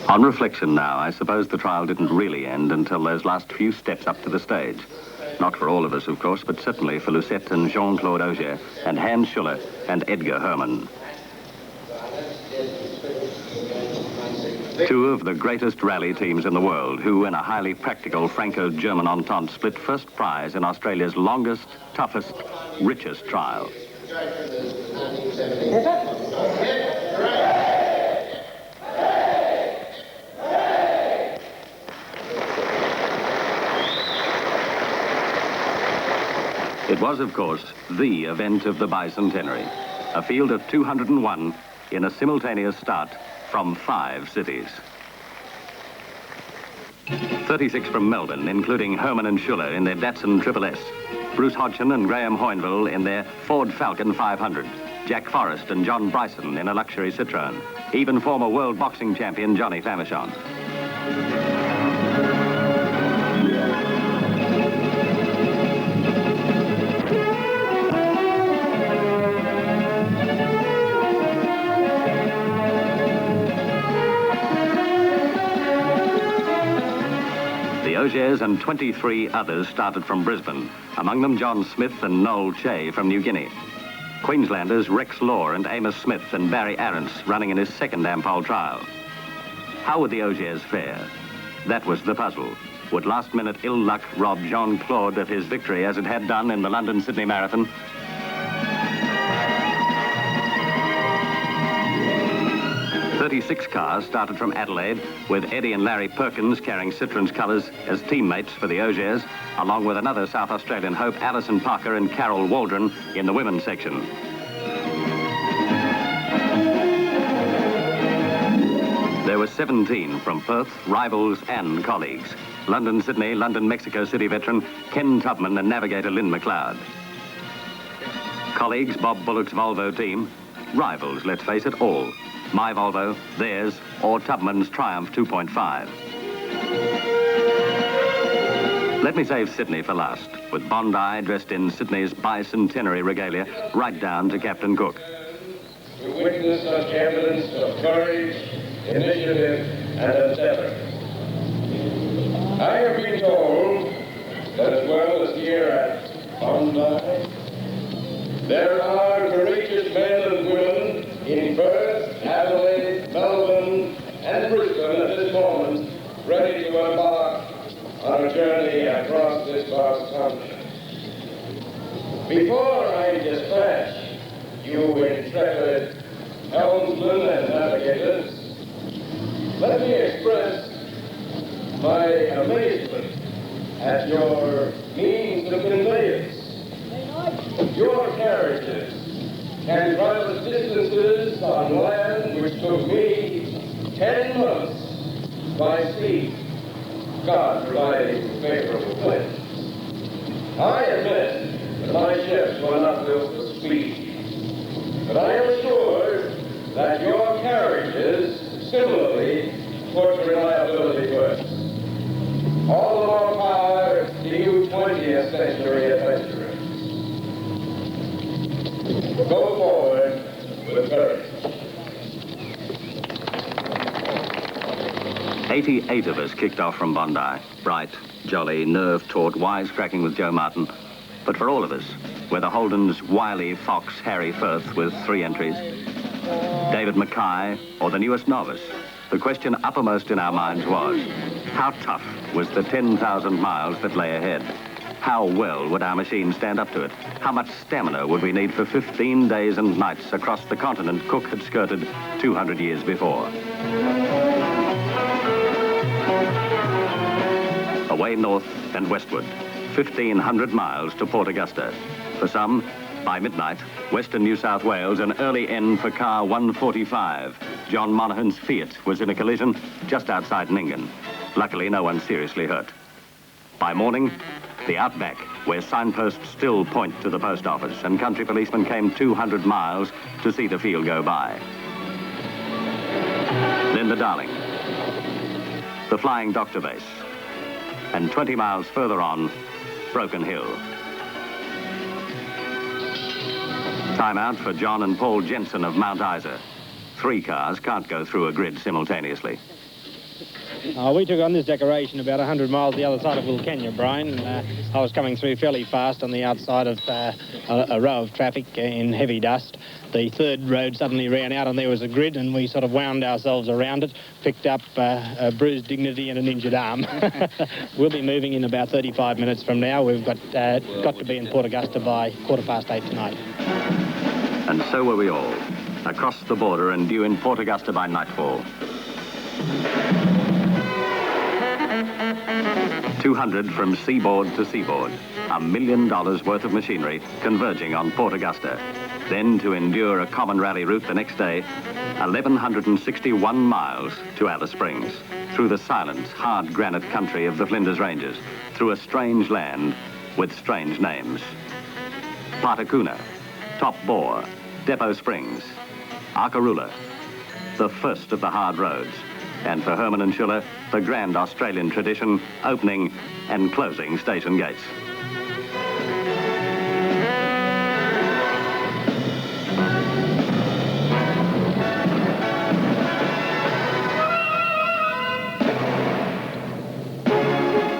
On reflection now, I suppose the trial didn't really end until those last few steps up to the stage. Not for all of us, of course, but certainly for Lucette and Jean-Claude Ogier and Hans Schuller and Edgar Herrman. Two of the greatest rally teams in the world who, in a highly practical Franco-German entente, split first prize in Australia's longest, toughest, richest trial. It was, of course, the event of the bicentenary. A field of 201 in a simultaneous start from 5 cities. 36 from Melbourne, including Herrman and Schuller in their Datsun SSS, Bruce Hodgson and Graham Hoynville in their Ford Falcon 500, Jack Forrest and John Bryson in a luxury Citroen, even former world boxing champion Johnny Famechon. Ogiers and 23 others started from Brisbane, among them John Smith and Noel Che from New Guinea. Queenslanders Rex Law and Amos Smith and Barry Arentz running in his second Ampol Trial. How would the Ogiers fare? That was the puzzle. Would last-minute ill luck rob Jean-Claude of his victory as it had done in the London-Sydney Marathon? Six cars started from Adelaide, with Eddie and Larry Perkins carrying Citroen's colours as teammates for the Ogiers, along with another South Australian hope, Alison Parker and Carol Waldron, in the women's section. There were 17 from Perth, rivals and colleagues. London, Sydney, London, Mexico City veteran Ken Tubman and navigator Lynn McLeod. Colleagues, Bob Bullock's Volvo team. Rivals, let's face it, all. My Volvo, theirs, or Tubman's Triumph 2.5. Let me save Sydney for last, with Bondi dressed in Sydney's bicentenary regalia, right down to Captain Cook. To witness such evidence of courage, initiative, and endeavor. I have been told that as well as here at Bondi, there are courageous men and women in Perth, Adelaide, Melbourne, and Brisbane at this moment, ready to embark on a journey across this vast continent. Before I dispatch you intrepid helmsmen and navigators, let me express my amazement at your means of conveyance. Your carriages can travel distances on land which took me 10 months by sea, God providing favorable winds. I admit that my ships were not built for speed, but I am assured that your carriages similarly put reliability first. All the more power to you 20th century adventurers. Go forward with courage. 88 of us kicked off from Bondi. Bright, jolly, nerve-taut, wisecracking with Joe Martin. But for all of us, whether Holden's wily fox Harry Firth with 3 entries, David Mackay, or the newest novice, the question uppermost in our minds was, how tough was the 10,000 miles that lay ahead? How well would our machine stand up to it? How much stamina would we need for 15 days and nights across the continent Cook had skirted 200 years before? Away north and westward, 1,500 miles to Port Augusta. For some, by midnight, western New South Wales, an early end for car 145. John Monaghan's Fiat was in a collision just outside Nyngan. Luckily, no one seriously hurt. By morning, the outback, where signposts still point to the post office, and country policemen came 200 miles to see the field go by. Then the Darling, the Flying Doctor Base, and 20 miles further on, Broken Hill. Time out for John and Paul Jensen of Mount Isa. 3 cars can't go through a grid simultaneously. We took on this decoration about 100 miles the other side of Wilkenya, Brian. I was coming through fairly fast on the outside of a row of traffic in heavy dust. The third road suddenly ran out and there was a grid, and we sort of wound ourselves around it, picked up a bruised dignity and an injured arm. We'll be moving in about 35 minutes from now. We've got to be in Port Augusta by 8:15 tonight. And so were we all, across the border and due in Port Augusta by nightfall. 200 from seaboard to seaboard, $1 million worth of machinery converging on Port Augusta. Then to endure a common rally route the next day, 1,161 miles to Alice Springs, through the silent, hard granite country of the Flinders Ranges, through a strange land with strange names. Partakuna, Top Bore, Depot Springs, Arkaroola, the first of the hard roads, and for Herrman and Schuller, the grand Australian tradition, opening and closing station gates.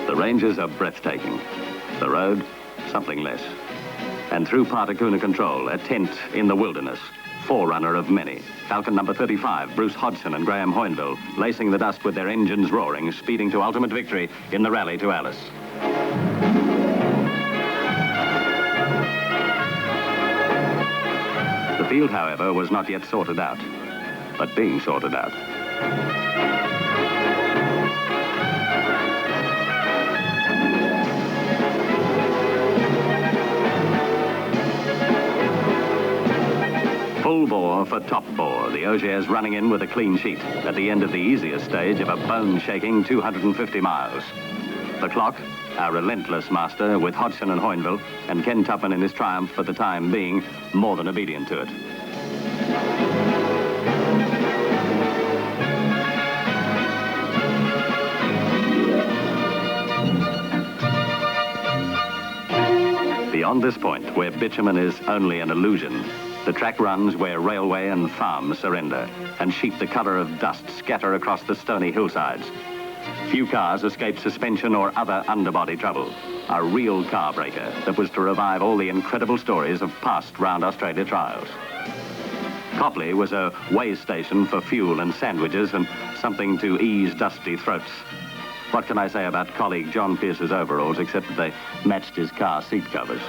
The ranges are breathtaking. The road, something less. And through Partakuna Control, a tent in the wilderness, forerunner of many. Falcon number 35, Bruce Hodgson and Graham Hoynville, lacing the dust with their engines roaring, speeding to ultimate victory in the rally to Alice. The field, however, was not yet sorted out, but being sorted out. Full bore for Top Bore, the Ogiers running in with a clean sheet at the end of the easiest stage of a bone-shaking 250 miles. The clock, our relentless master, with Hodgson and Hoynville, and Ken Tupman in his triumph for the time being more than obedient to it. Beyond this point, where bitumen is only an illusion, the track runs where railway and farm surrender, and sheep the colour of dust scatter across the stony hillsides. Few cars escape suspension or other underbody trouble. A real car breaker that was to revive all the incredible stories of past round Australia trials. Copley was a way station for fuel and sandwiches and something to ease dusty throats. What can I say about colleague John Pearce's overalls except that they matched his car seat covers?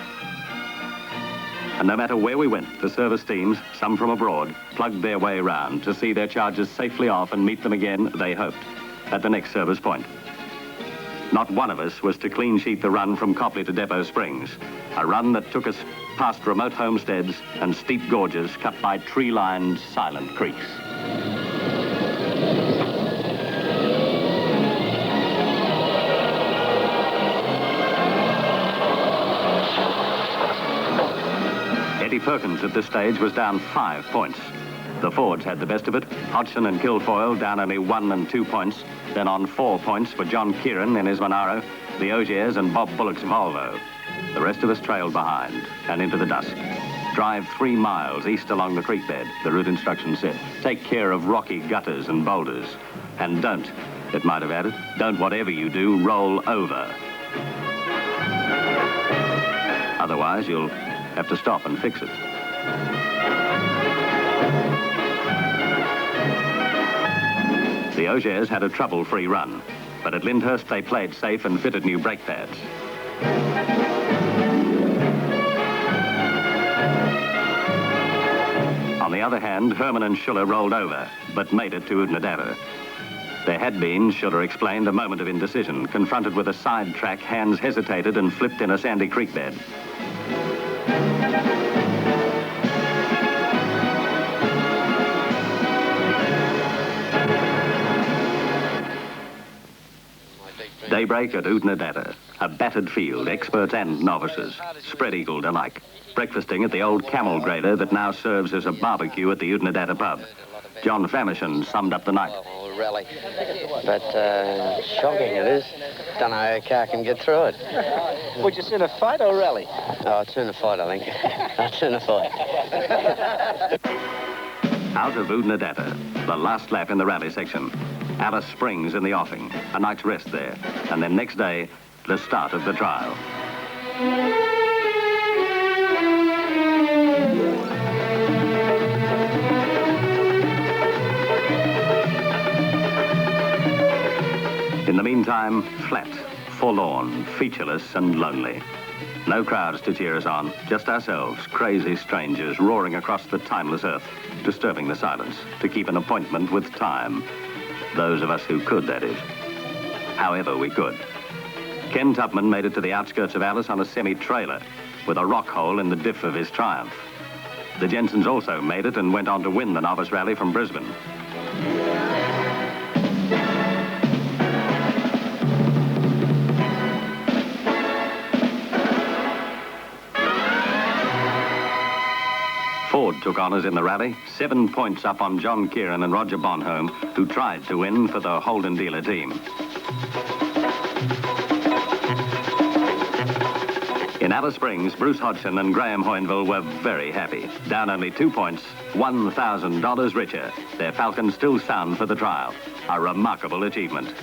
And no matter where we went, the service teams, some from abroad, plugged their way round to see their charges safely off and meet them again, they hoped, at the next service point. Not one of us was to clean sheet the run from Copley to Depot Springs, a run that took us past remote homesteads and steep gorges cut by tree-lined, silent creeks. Eddie Perkins at this stage was down 5 points. The Fords had the best of it. Hodgson and Kilfoyle down only 1 and 2 points. Then on 4 points for John Kieran in his Monaro, the Ogiers and Bob Bullock's Volvo. The rest of us trailed behind and into the dusk. Drive 3 miles east along the creek bed, the route instructions said. Take care of rocky gutters and boulders. And don't, it might have added, don't whatever you do, roll over. Otherwise, you'll have to stop and fix it. The Ogiers had a trouble-free run, but at Lyndhurst they played safe and fitted new brake pads. On the other hand, Herrman and Schuller rolled over, but made it to Oodnadatta. There had been, Schuller explained, a moment of indecision. Confronted with a side track, hands hesitated and flipped in a sandy creek bed. Daybreak at Oodnadatta, a battered field, experts and novices, spread-eagled alike. Breakfasting at the old camel grader that now serves as a barbecue at the Oodnadatta pub. John Famersham summed up the night. Oh, rally. But shocking it is. Don't know how a car can get through it. Would you sooner fight or rally? Oh, I'd sooner fight, I think. I'd sooner fight. Out of Oodnadatta, the last lap in the rally section. Alice Springs in the offing, a night's rest there, and then next day, the start of the trial. In the meantime, flat, forlorn, featureless and lonely. No crowds to cheer us on, just ourselves, crazy strangers roaring across the timeless earth, disturbing the silence to keep an appointment with time. Those of us who could, that is. However we could. Ken Tubman made it to the outskirts of Alice on a semi-trailer with a rock hole in the diff of his Triumph. The Jensens also made it and went on to win the novice rally from Brisbane. Ford took honours in the rally, 7 points up on John Kieran and Roger Bonholm, who tried to win for the Holden dealer team. In Alice Springs, Bruce Hodgson and Graham Hoynville were very happy. Down only 2 points, $1,000 richer. Their Falcons still sound for the trial. A remarkable achievement.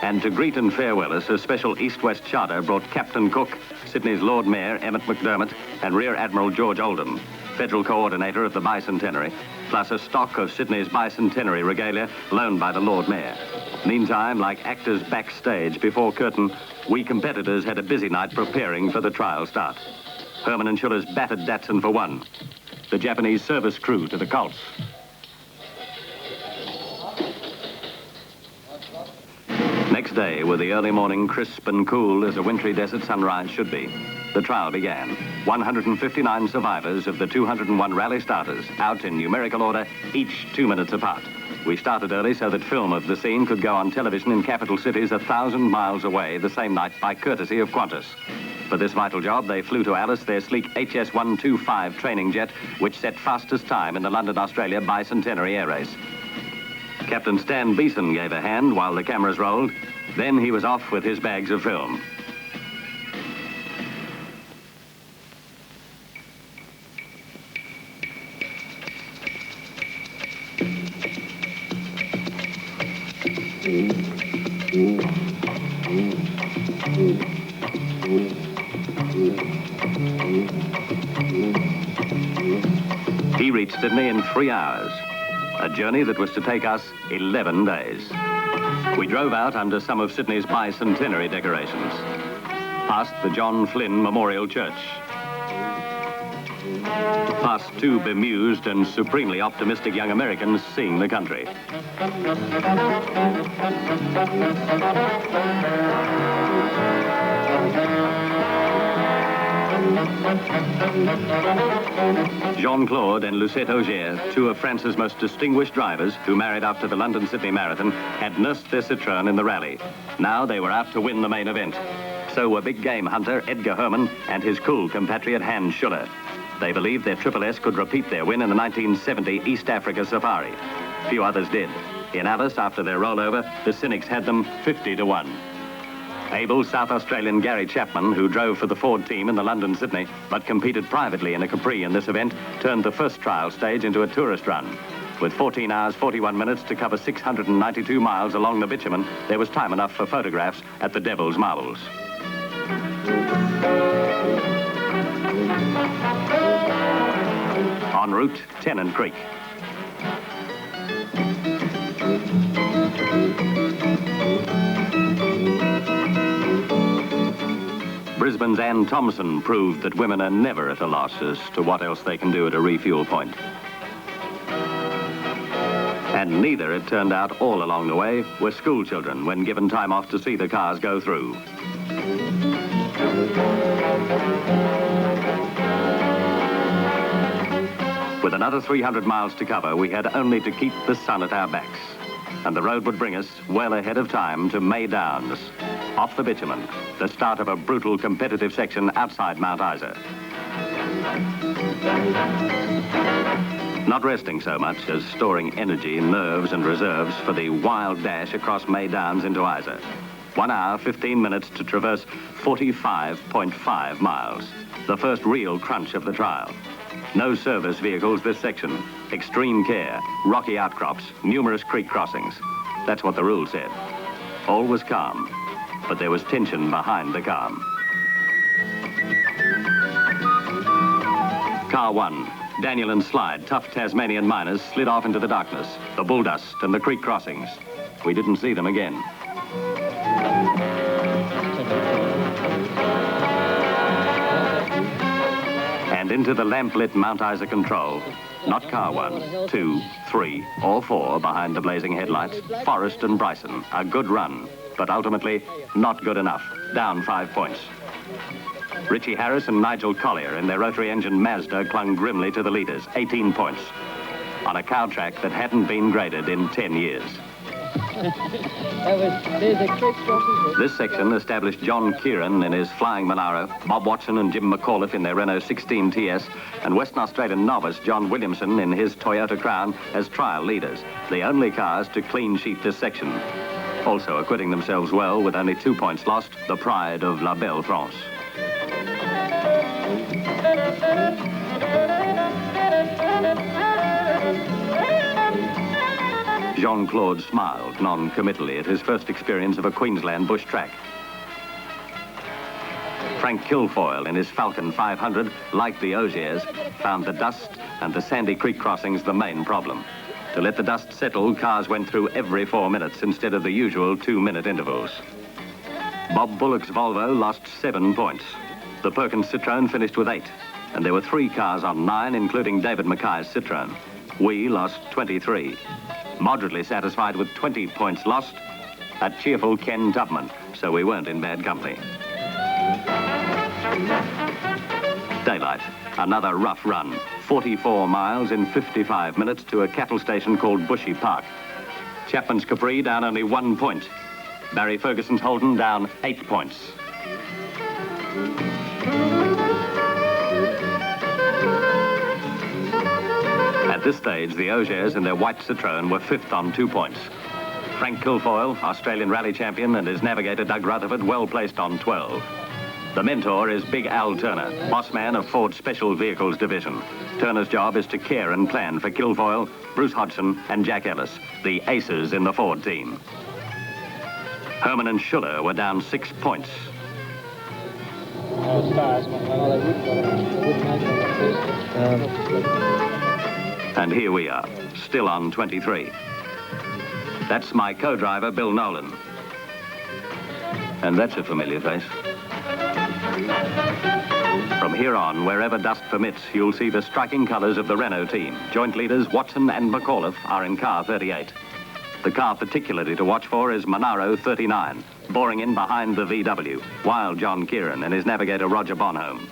And to greet and farewell us, a special east-west charter brought Captain Cook, Sydney's Lord Mayor Emmett McDermott, and Rear Admiral George Oldham, Federal Coordinator of the Bicentenary, plus a stock of Sydney's Bicentenary regalia loaned by the Lord Mayor. Meantime, like actors backstage before curtain, we competitors had a busy night preparing for the trial start. Herrman and Schuller's battered Datsun for one. The Japanese service crew to the Colts. Next day, with the early morning crisp and cool as a wintry desert sunrise should be, the trial began. 159 survivors of the 201 rally starters, out in numerical order, each 2 minutes apart. We started early so that film of the scene could go on television in capital cities 1,000 miles away the same night by courtesy of Qantas. For this vital job, they flew to Alice their sleek HS-125 training jet, which set fastest time in the London-Australia Bicentenary Air Race. Captain Stan Beeson gave a hand while the cameras rolled. Then he was off with his bags of film. He reached Sydney in 3 hours, a journey that was to take us 11 days. We drove out under some of Sydney's bicentenary decorations, past the John Flynn Memorial Church, past 2 bemused and supremely optimistic young Americans seeing the country. Jean-Claude and Lucette Ogier, 2 of France's most distinguished drivers who married after the London-Sydney Marathon, had nursed their Citroen in the rally. Now they were out to win the main event. So were big game hunter Edgar Herrman and his cool compatriot Hans Schuller. They believed their Triple S could repeat their win in the 1970 East Africa Safari. Few others did. In Alice, after their rollover, the cynics had them 50-1. Able South Australian Gary Chapman, who drove for the Ford team in the London-Sydney, but competed privately in a Capri in this event, turned the first trial stage into a tourist run. With 14 hours, 41 minutes to cover 692 miles along the bitumen, there was time enough for photographs at the Devil's Marbles. En route, Tennant Creek. Brisbane's Ann Thompson proved that women are never at a loss as to what else they can do at a refuel point. And neither, it turned out, all along the way, were school children when given time off to see the cars go through. With another 300 miles to cover, we had only to keep the sun at our backs. And the road would bring us well ahead of time to May Downs, off the bitumen, the start of a brutal competitive section outside Mount Isa. Not resting so much as storing energy, nerves and reserves for the wild dash across May Downs into Isa. 1 hour, 15 minutes to traverse 45.5 miles, the first real crunch of the trial. No service vehicles this section. Extreme care, rocky outcrops, numerous creek crossings. That's what the rule said. All was calm, but there was tension behind the calm. Car 1, Daniel and Slide, tough Tasmanian miners, slid off into the darkness, the bull dust and the creek crossings. We didn't see them again. And into the lamp-lit Mount Isa control. Not car 1, 2, 3, or 4 behind the blazing headlights. Forrest and Bryson, a good run, but ultimately not good enough. Down 5 points. Richie Harris and Nigel Collier in their rotary engine Mazda clung grimly to the leaders, 18 points, on a cow track that hadn't been graded in 10 years. This section established John Kieran in his Flying Monaro, Bob Watson and Jim McAuliffe in their Renault 16 TS, and Western Australian novice John Williamson in his Toyota Crown as trial leaders, the only cars to clean sheet this section. Also acquitting themselves well with only 2 points lost, the pride of La Belle France. Jean-Claude smiled non-committally at his first experience of a Queensland bush track. Frank Kilfoyle in his Falcon 500, like the Ogiers, found the dust and the sandy creek crossings the main problem. To let the dust settle, cars went through every 4 minutes instead of the usual 2-minute intervals. Bob Bullock's Volvo lost 7 points. The Perkins Citroen finished with 8, and there were 3 cars on 9, including David Mackay's Citroen. We lost 23. Moderately satisfied with 20 points lost, a cheerful Ken Tubman, so we weren't in bad company. Daylight, another rough run, 44 miles in 55 minutes to a cattle station called Bushy Park. Chapman's Capri down only 1 point. Barry Ferguson's Holden down 8 points. At this stage, the Ogiers and their white Citroen were 5th on 2 points. Frank Kilfoyle, Australian rally champion, and his navigator Doug Rutherford, well placed on 12. The mentor is Big Al Turner, boss man of Ford's Special Vehicles Division. Turner's job is to care and plan for Kilfoyle, Bruce Hodgson, and Jack Ellis, the aces in the Ford team. Herrman and Schuller were down 6 points. And here we are, still on 23. That's my co-driver, Bill Nolan. And that's a familiar face. From here on, wherever dust permits, you'll see the striking colours of the Renault team. Joint leaders Watson and McAuliffe are in car 38. The car particularly to watch for is Monaro 39, boring in behind the VW, while John Kieran and his navigator Roger Bonholm.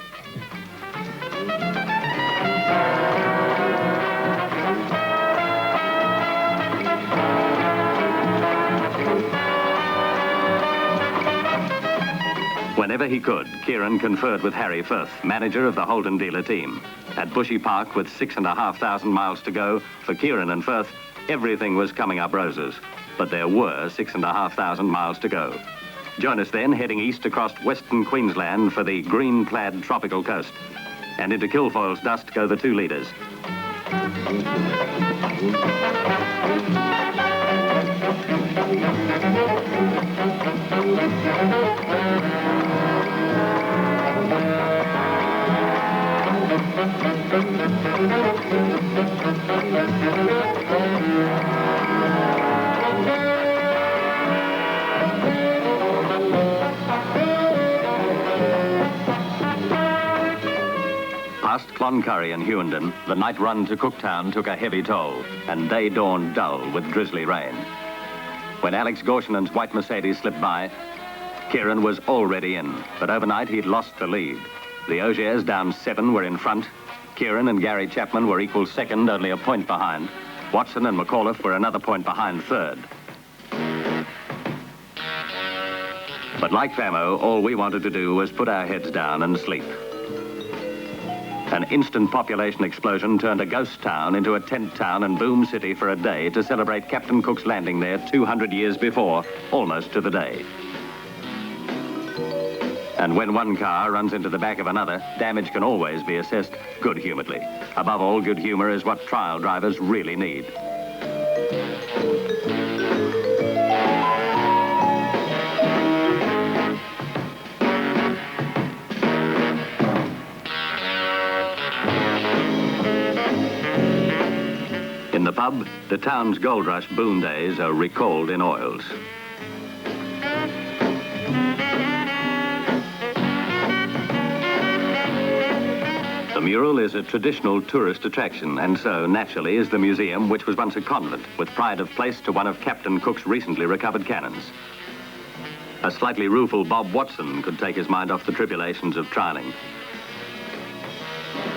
Whenever he could, Kieran conferred with Harry Firth, manager of the Holden dealer team. At Bushy Park, with 6,500 miles to go, for Kieran and Firth, everything was coming up roses. But there were 6,500 miles to go. Join us then, heading east across western Queensland for the green-clad tropical coast. And into Kilfoyle's dust go the 2 leaders. Past Cloncurry and Hughenden, the night run to Cooktown took a heavy toll, and day dawned dull with drizzly rain. When Alex Gorshinen's white Mercedes slipped by, Kieran was already in, but overnight he'd lost the lead. The Ogiers, down 7, were in front. Kieran and Gary Chapman were equal second, only a point behind. Watson and McAuliffe were another point behind third. But like Famo, all we wanted to do was put our heads down and sleep. An instant population explosion turned a ghost town into a tent town and boom city for a day to celebrate Captain Cook's landing there 200 years before, almost to the day. And when one car runs into the back of another, damage can always be assessed good-humouredly. Above all, good humour is what trial drivers really need. In the pub, the town's gold rush boom days are recalled in oils. The mural is a traditional tourist attraction, and so, naturally, is the museum, which was once a convent, with pride of place to one of Captain Cook's recently recovered cannons. A slightly rueful Bob Watson could take his mind off the tribulations of trialling.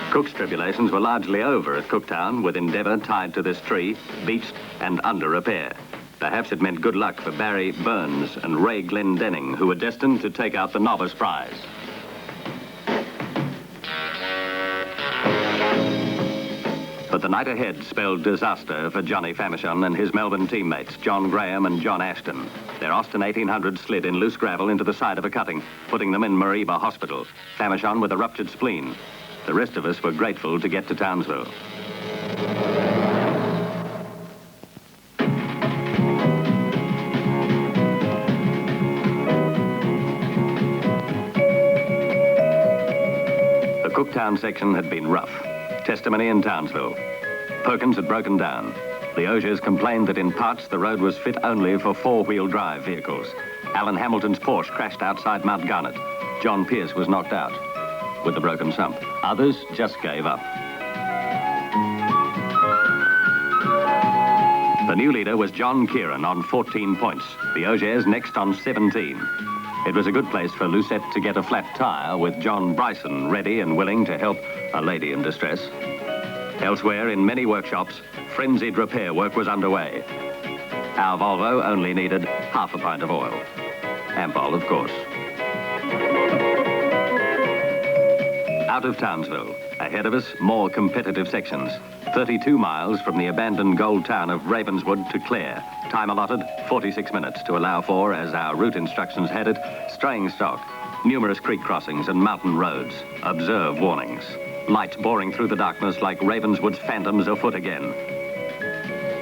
Cook's tribulations were largely over at Cooktown, with Endeavour tied to this tree, beached and under repair. Perhaps it meant good luck for Barry Burns and Ray Glendenning, who were destined to take out the novice prize. But the night ahead spelled disaster for Johnny Famishon and his Melbourne teammates, John Graham and John Ashton. Their Austin 1800 slid in loose gravel into the side of a cutting, putting them in Murrayville Hospital. Famishon with a ruptured spleen. The rest of us were grateful to get to Townsville. The Cooktown section had been rough. Testimony in Townsville. Perkins had broken down. The Ogiers complained that in parts the road was fit only for four-wheel drive vehicles. Alan Hamilton's Porsche crashed outside Mount Garnet. John Pearce was knocked out with the broken sump. Others just gave up. The new leader was John Kieran on 14 points. The Ogiers next on 17. It was a good place for Lucette to get a flat tyre, with John Bryson ready and willing to help a lady in distress. Elsewhere, in many workshops, frenzied repair work was underway. Our Volvo only needed half a pint of oil. Ampol, of course. Out of Townsville, ahead of us, more competitive sections. 32 miles from the abandoned gold town of Ravenswood to Clare. Time allotted, 46 minutes to allow for, as our route instructions had it, straying stock, numerous creek crossings and mountain roads. Observe warnings. Lights boring through the darkness like Ravenswood's phantoms afoot again.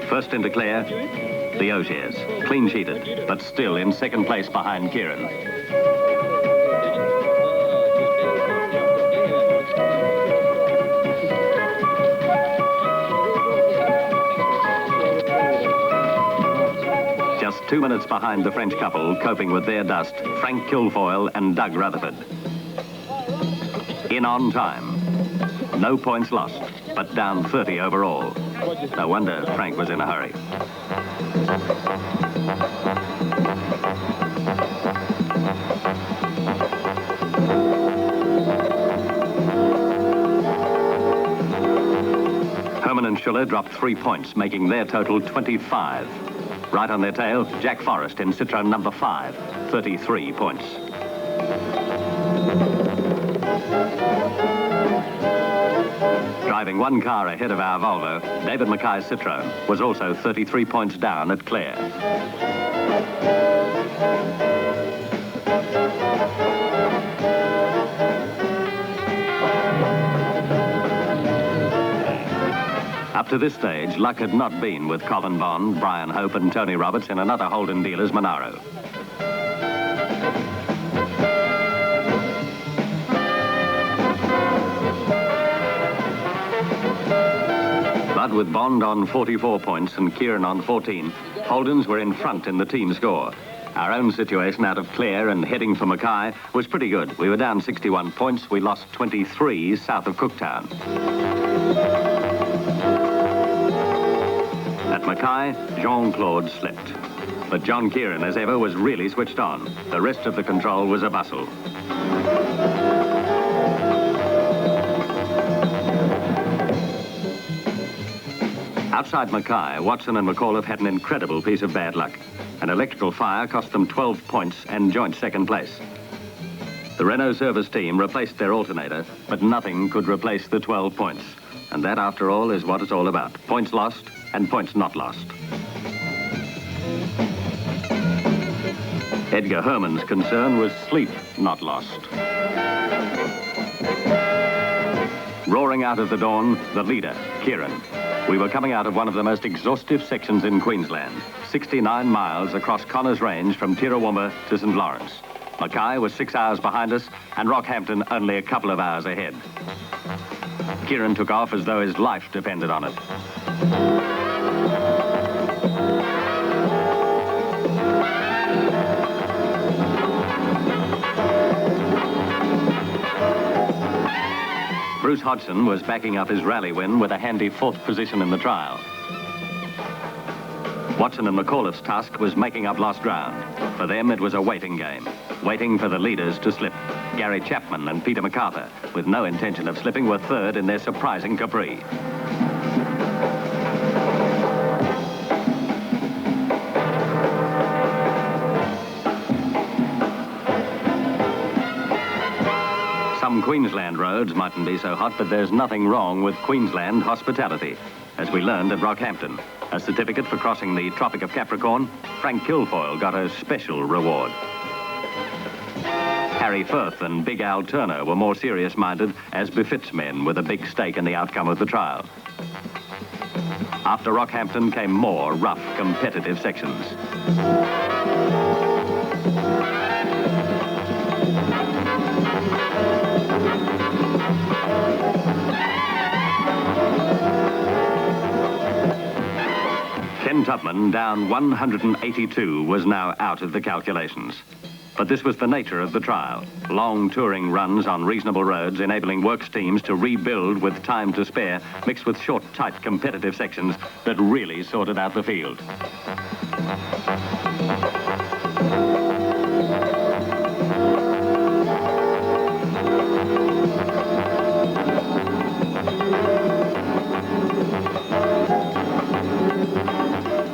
First into Clare, the Ogiers, clean-sheeted, but still in second place behind Kieran. Just 2 minutes behind the French couple, coping with their dust, Frank Kilfoyle and Doug Rutherford. In on time. No points lost, but down 30 overall. No wonder Frank was in a hurry. Herrman and Schuller dropped 3 points, making their total 25. Right on their tail, Jack Forrest in Citroen number 5, 33 points. Driving one car ahead of our Volvo, David Mackay's Citroen was also 33 points down at Clare. Up to this stage, luck had not been with Colin Bond, Brian Hope and Tony Roberts in another Holden dealer's Monaro. But with Bond on 44 points and Kieran on 14, Holdens were in front in the team score. Our own situation out of Clare and heading for Mackay was pretty good. We were down 61 points. We lost 23 south of Cooktown. At Mackay, Jean-Claude slept. But John Kieran, as ever, was really switched on. The rest of the control was a bustle. Outside Mackay, Watson and McAuliffe had an incredible piece of bad luck. An electrical fire cost them 12 points and joint second place. The Renault service team replaced their alternator, but nothing could replace the 12 points. And that, after all, is what it's all about. Points lost and points not lost. Edgar Herrman's concern was sleep not lost. Roaring out of the dawn, the leader, Kieran. We were coming out of one of the most exhaustive sections in Queensland, 69 miles across Connors Range from Tirrawumba to St Lawrence. Mackay was 6 hours behind us and Rockhampton only a couple of hours ahead. Kieran took off as though his life depended on it. Hodgson was backing up his rally win with a handy 4th position in the trial. Watson and McAuliffe's task was making up lost ground. For them, it was a waiting game, waiting for the leaders to slip. Gary Chapman and Peter MacArthur, with no intention of slipping, were third in their surprising Capri. Some Queensland roads mightn't be so hot, but there's nothing wrong with Queensland hospitality. As we learned at Rockhampton, a certificate for crossing the Tropic of Capricorn, Frank Kilfoyle got a special reward. Harry Firth and Big Al Turner were more serious-minded, as befits men with a big stake in the outcome of the trial. After Rockhampton came more rough, competitive sections. Ken Tubman, down 182, was now out of the calculations. But this was the nature of the trial. Long touring runs on reasonable roads, enabling works teams to rebuild with time to spare, mixed with short, tight, competitive sections that really sorted out the field.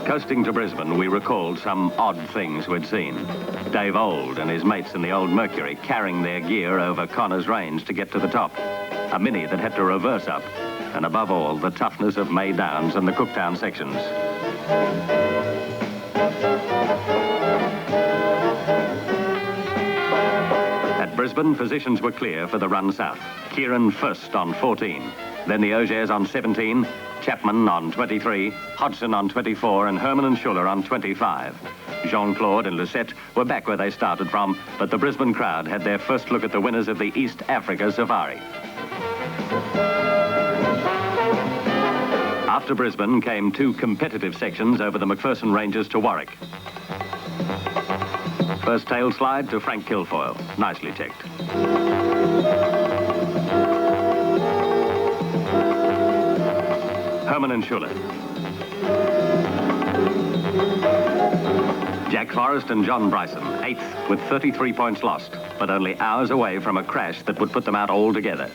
Coasting to Brisbane, we recalled some odd things we'd seen. Dave Old and his mates in the old Mercury carrying their gear over Connors Range to get to the top. A Mini that had to reverse up. And above all, the toughness of May Downs and the Cooktown sections. At Brisbane, positions were clear for the run south. Kieran first on 14. Then the Ogiers on 17. Chapman on 23, Hodgson on 24, and Herrman and Schuller on 25. Jean-Claude and Lucette were back where they started from, but the Brisbane crowd had their first look at the winners of the East Africa Safari. After Brisbane came 2 competitive sections over the McPherson Ranges to Warwick. First tail slide to Frank Kilfoyle, nicely checked. Herrman and Schuller. Jack Forrest and John Bryson, 8th with 33 points lost, but only hours away from a crash that would put them out altogether.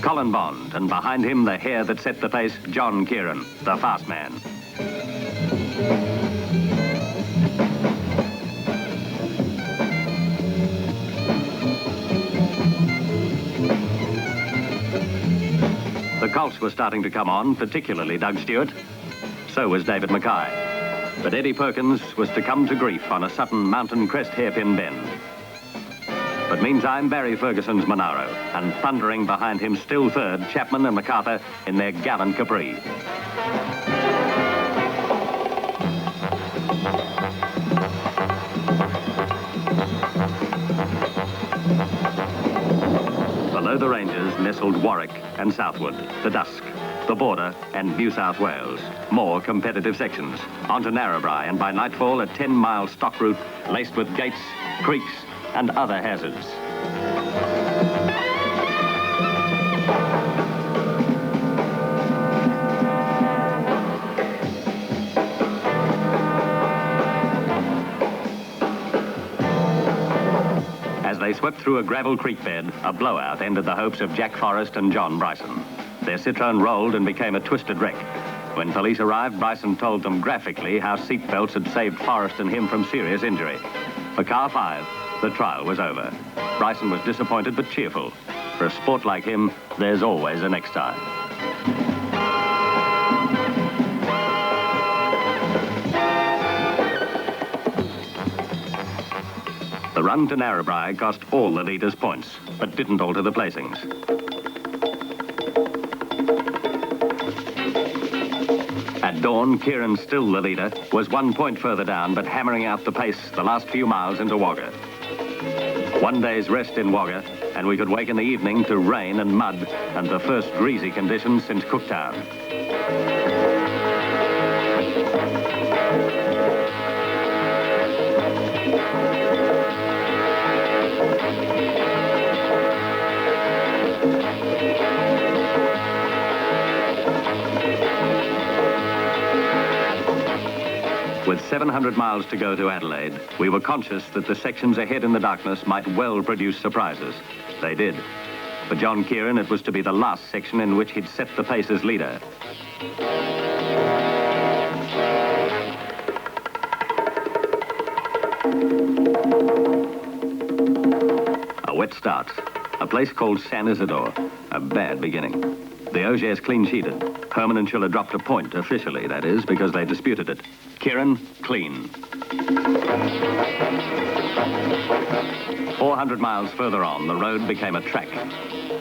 Colin Bond, and behind him the hare that set the pace, John Kieran, the fast man. The Colts were starting to come on, particularly Doug Stewart. So was David Mackay. But Eddie Perkins was to come to grief on a sudden mountain crest hairpin bend. But meantime, Barry Ferguson's Monaro, and thundering behind him, still third, Chapman and MacArthur in their gallant Capri. Below the ranges nestled Warwick and Southwood, the Dusk, the Border and New South Wales. More competitive sections. On to Narrabri, and by nightfall a 10-mile stock route laced with gates, creeks and other hazards. As they swept through a gravel creek bed, a blowout ended the hopes of Jack Forrest and John Bryson. Their Citroen rolled and became a twisted wreck. When police arrived, Bryson told them graphically how seat belts had saved Forrest and him from serious injury. For car 5, the trial was over. Bryson was disappointed but cheerful. For a sport like him, there's always a next time. The run to Narrabri cost all the leaders points, but didn't alter the placings. At dawn, Kieran, still the leader, was 1 point further down, but hammering out the pace the last few miles into Wagga. 1 day's rest in Wagga, and we could wake in the evening to rain and mud and the first greasy conditions since Cooktown. With 700 miles to go to Adelaide, we were conscious that the sections ahead in the darkness might well produce surprises. They did. For John Kieran, it was to be the last section in which he'd set the pace as leader. A wet start. A place called San Isidore. A bad beginning. The Ogiers clean-sheeted. Herrman and Schuller dropped a point, officially, that is, because they disputed it. Kieran, clean. 400 miles further on, the road became a track.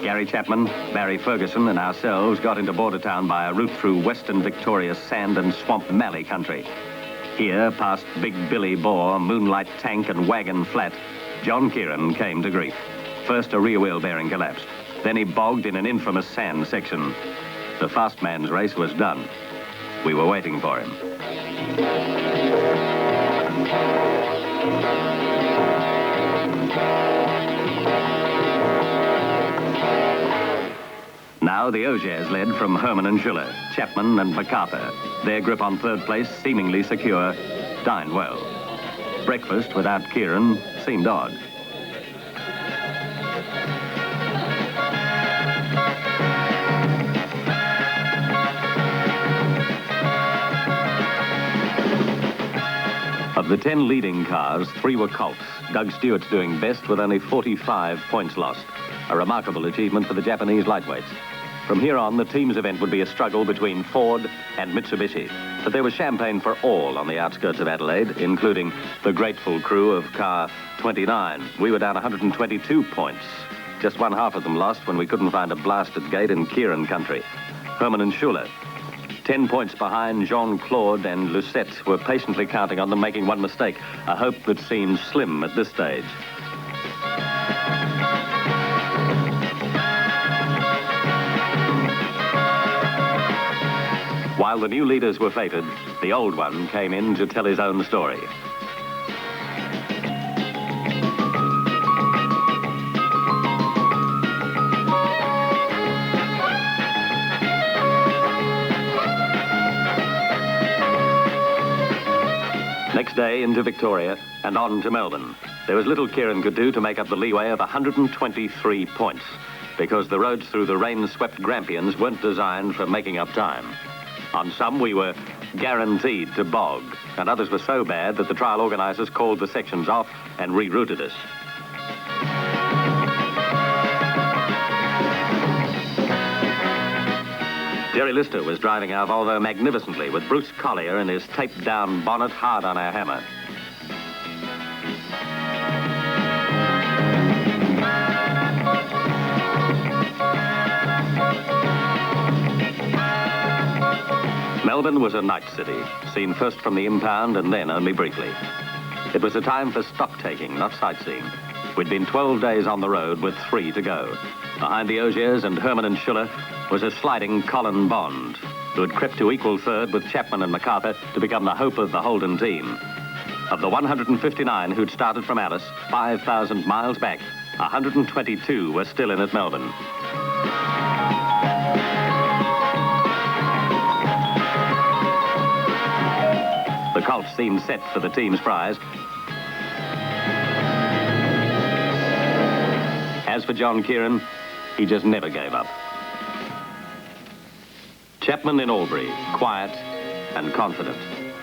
Gary Chapman, Barry Ferguson, and ourselves got into Bordertown by a route through western Victoria's sand and swamp mallee country. Here, past Big Billy Bore, Moonlight Tank, and Wagon Flat, John Kieran came to grief. First, a rear wheel bearing collapsed. Then he bogged in an infamous sand section. The fast man's race was done. We were waiting for him. Now the Ogiers led from Herrman and Schuller, Chapman and MacArthur. Their grip on third place, seemingly secure, dined well. Breakfast without Kieran seemed odd. Of the 10 leading cars, 3 were Colts, Doug Stewart's doing best with only 45 points lost. A remarkable achievement for the Japanese lightweights. From here on, the team's event would be a struggle between Ford and Mitsubishi. But there was champagne for all on the outskirts of Adelaide, including the grateful crew of car 29. We were down 122 points. Just one half of them lost when we couldn't find a blasted gate in Kieran country. Herrman and Schuller, 10 points behind Jean-Claude and Lucette, were patiently counting on them making one mistake, a hope that seemed slim at this stage. While the new leaders were fated, the old one came in to tell his own story. Next day into Victoria and on to Melbourne. There was little Kieran could do to make up the leeway of 123 points, because the roads through the rain-swept Grampians weren't designed for making up time. On some, we were guaranteed to bog, and others were so bad that the trial organisers called the sections off and rerouted us. Jerry Lister was driving our Volvo magnificently with Bruce Collier in his taped-down bonnet hard on our hammer. Melbourne was a night city, seen first from the impound and then only briefly. It was a time for stock-taking, not sightseeing. We'd been 12 days on the road with 3 to go. Behind the Ogiers and Herrman and Schuller was a sliding Colin Bond, who had crept to equal third with Chapman and MacArthur to become the hope of the Holden team. Of the 159 who'd started from Alice, 5,000 miles back, 122 were still in at Melbourne. The Colts seemed set for the team's prize. As for John Kieran, he just never gave up. Chapman in Albury, quiet and confident.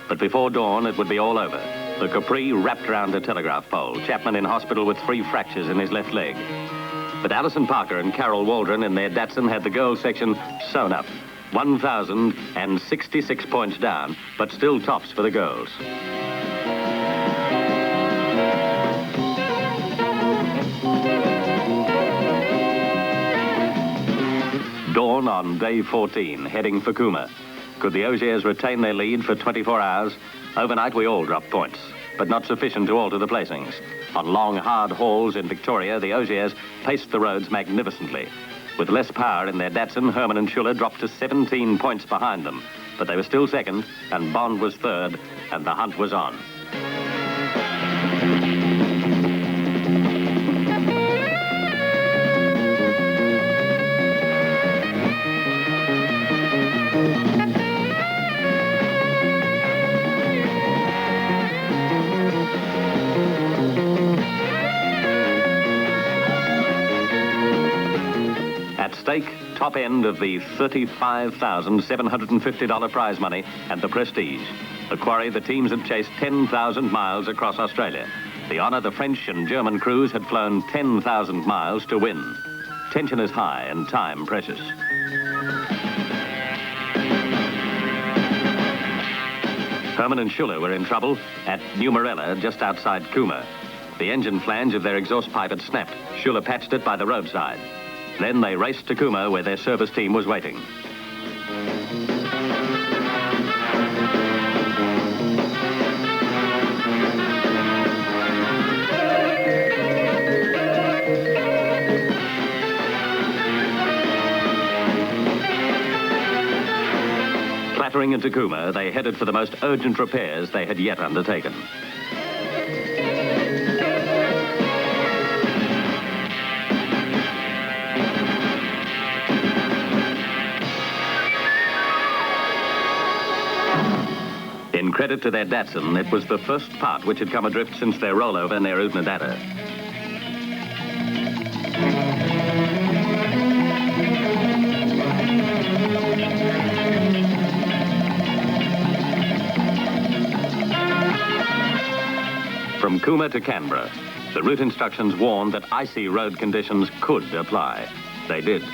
But before dawn, it would be all over. The Capri wrapped round a telegraph pole. Chapman in hospital with 3 fractures in his left leg. But Alison Parker and Carol Waldron in their Datsun had the girls' section sewn up. 1,066 points down, but still tops for the girls. Dawn on day 14, heading for Cooma. Could the Ogiers retain their lead for 24 hours? Overnight, we all dropped points, but not sufficient to alter the placings. On long, hard hauls in Victoria, the Ogiers paced the roads magnificently. With less power in their Datsun, Herrman and Schuller dropped to 17 points behind them. But they were still second, and Bond was third, and the hunt was on. top end of the $35,750 prize money and the prestige. A quarry the teams had chased 10,000 miles across Australia. The honour the French and German crews had flown 10,000 miles to win. Tension is high and time precious. Herrman and Schuller were in trouble at Numarella, just outside Cooma. The engine flange of their exhaust pipe had snapped. Schuller patched it by the roadside. Then they raced to Cooma, where their service team was waiting. Clattering into Cooma, they headed for the most urgent repairs they had yet undertaken. In credit to their Datsun, it was the first part which had come adrift since their rollover near Oodnadatta. From Cooma to Canberra, the route instructions warned that icy road conditions could apply. They did.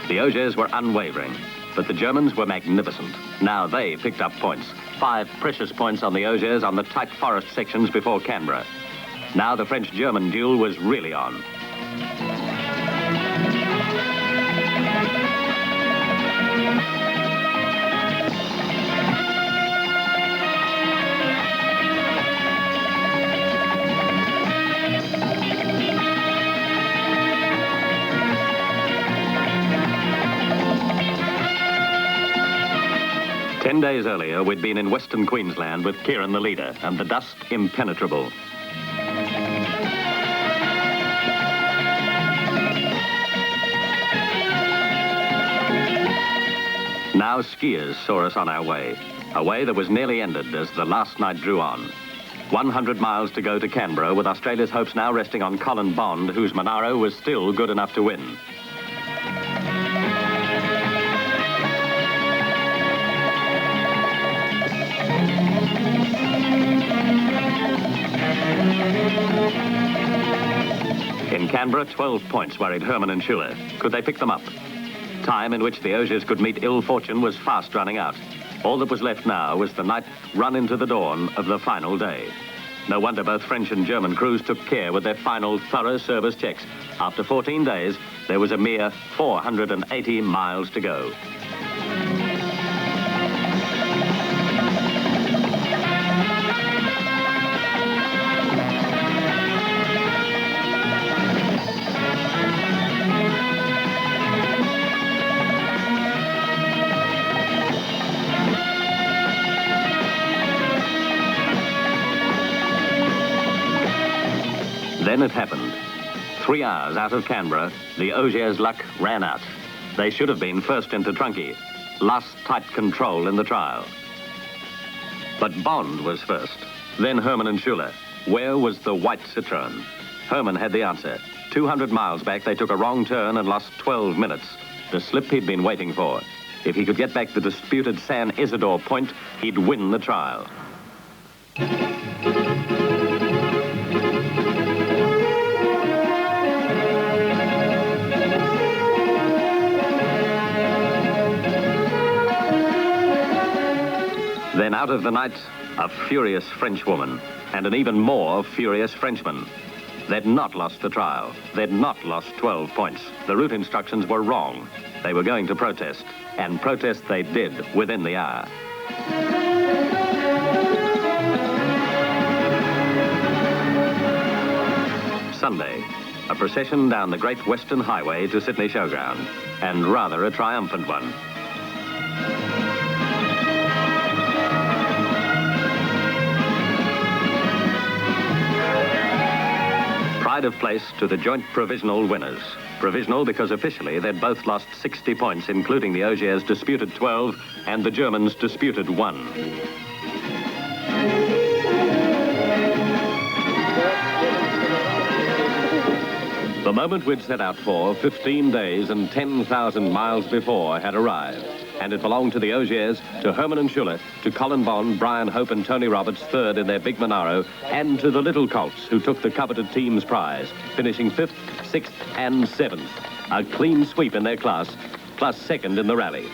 The Ogiers were unwavering, but the Germans were magnificent. Now they picked up points. 5 precious points on the Ogiers on the tight forest sections before Canberra. Now the French-German duel was really on. Ten days earlier, we'd been in Western Queensland with Kieran the leader, and the dust impenetrable. Now skiers saw us on our way, a way that was nearly ended as the last night drew on. 100 miles to go to Canberra, with Australia's hopes now resting on Colin Bond, whose Monaro was still good enough to win. In Canberra, 12 points worried Herrman and Schuller. Could they pick them up? Time in which the Ogiers could meet ill fortune was fast running out. All that was left now was the night run into the dawn of the final day. No wonder both French and German crews took care with their final thorough service checks. After 14 days, there was a mere 480 miles to go. Then it happened. 3 hours out of Canberra, the Ogiers' luck ran out. They should have been first into Trunkie. Lost tight control in the trial. But Bond was first. Then Herrman and Schuller. Where was the white Citroen? Herrman had the answer. 200 miles back, they took a wrong turn and lost 12 minutes. The slip he'd been waiting for. If he could get back the disputed San Isidore point, he'd win the trial. Then out of the night, a furious Frenchwoman and an even more furious Frenchman. They'd not lost the trial. They'd not lost 12 points. The route instructions were wrong. They were going to protest, and protest they did within the hour. Sunday, a procession down the Great Western Highway to Sydney Showground, and rather a triumphant one. Pride of place to the joint provisional winners. Provisional because officially they'd both lost 60 points, including the Ogiers' disputed 12 and the Germans' disputed 1. The moment we'd set out for, 15 days and 10,000 miles before, had arrived. And it belonged to the Ogiers, to Herrman and Schuller, to Colin Bond, Brian Hope and Tony Roberts, third in their big Monaro, and to the Little Colts, who took the coveted team's prize, finishing 5th, 6th and 7th. A clean sweep in their class, plus second in the rally.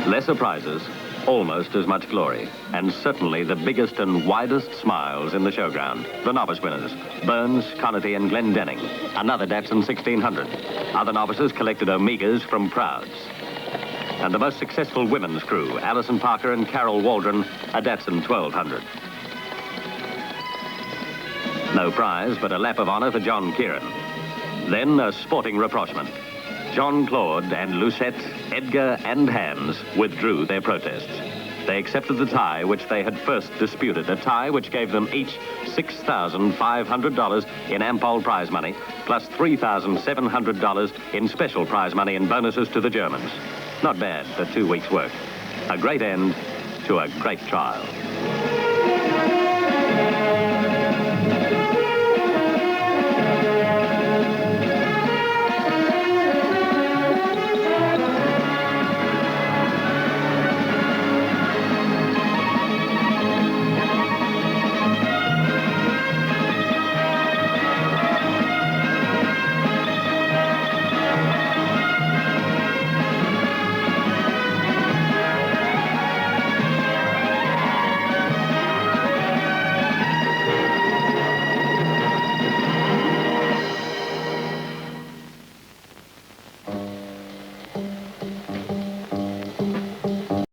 Lesser prizes, almost as much glory, and certainly the biggest and widest smiles in the showground. The novice winners, Burns, Connerty and Glendenning, another Datsun 1600. Other novices collected Omegas from Prouds. And the most successful women's crew, Alison Parker and Carol Waldron, a Datsun 1200. No prize, but a lap of honour for John Kieran. Then a sporting rapprochement. Jean-Claude and Lucette, Edgar and Hans withdrew their protests. They accepted the tie which they had first disputed, a tie which gave them each $6,500 in Ampol prize money, plus $3,700 in special prize money and bonuses to the Germans. Not bad for 2 weeks' work. A great end to a great trial.